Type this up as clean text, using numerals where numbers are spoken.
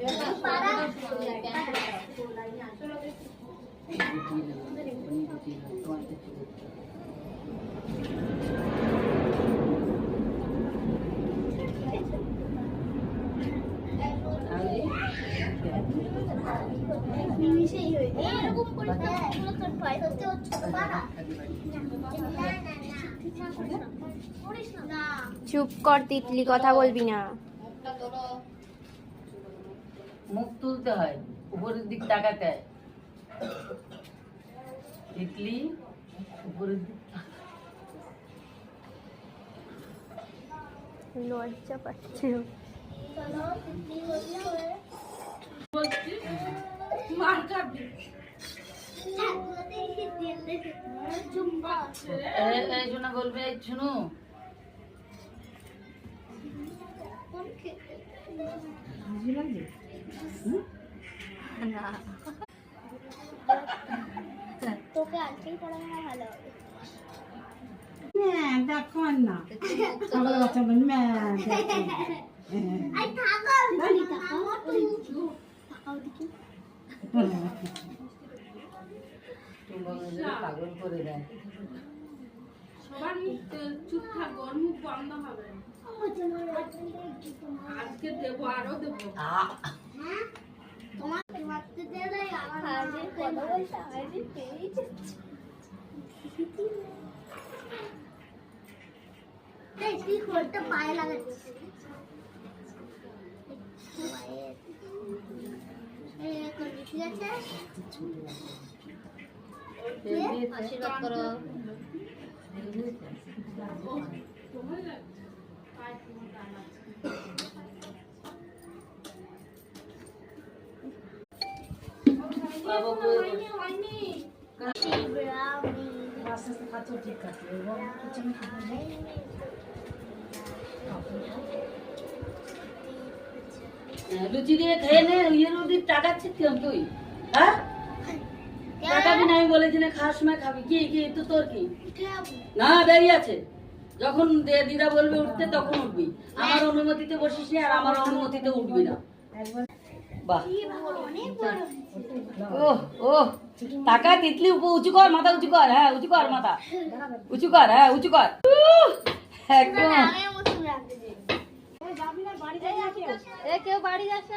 চুপ কর তিতলি, কথা বলবি না। মুখ তুলতে হয়, উপরের দিক তাকাতে হয়। তিতলি উপরের দিক লজ্জা পাচ্ছে। বলবে শুনু তোকে আজকেই পড়ানো ভালো হবে। দেখো না আমার বাচ্চা বলি পাগল করে দেয়। সবার মুখ চুপ থাকো, ওর মুখ বন্ধ হবে। আজকে দেবো, আরো দেবো। তোমাকে মারতে দেয় আমার হাতে কথা বলতে হাতে পেয়েছে। এই তুই খোলটা পায়ে লাগাচ্ছিস। এই করবি, ঠিক আছে? আশীর্বাদ করো। লুচি দিয়ে খেয়ে নে, ইয়ের ওদিক টাকাচ্ছিস কেন তুই? হ্যাঁ টাকাবি না, আমি বলেছি না খাওয়ার সময় খাবি। কি কি তো তোর কি না দেরি আছে? যখন দিদা বলবে উঠতে তখন উঠবি, আমার অনুমতিতে বসিস না আর আমার অনুমতিতে উঠবি না। বাহ ও ও টাকা তিতলি উঁচু কর, মাথা উঁচু কর। হ্যাঁ উঁচু কর, মাথা উঁচু কর। হ্যাঁ উঁচু কর একদম। কেউ বাড়ি যাচ্ছে।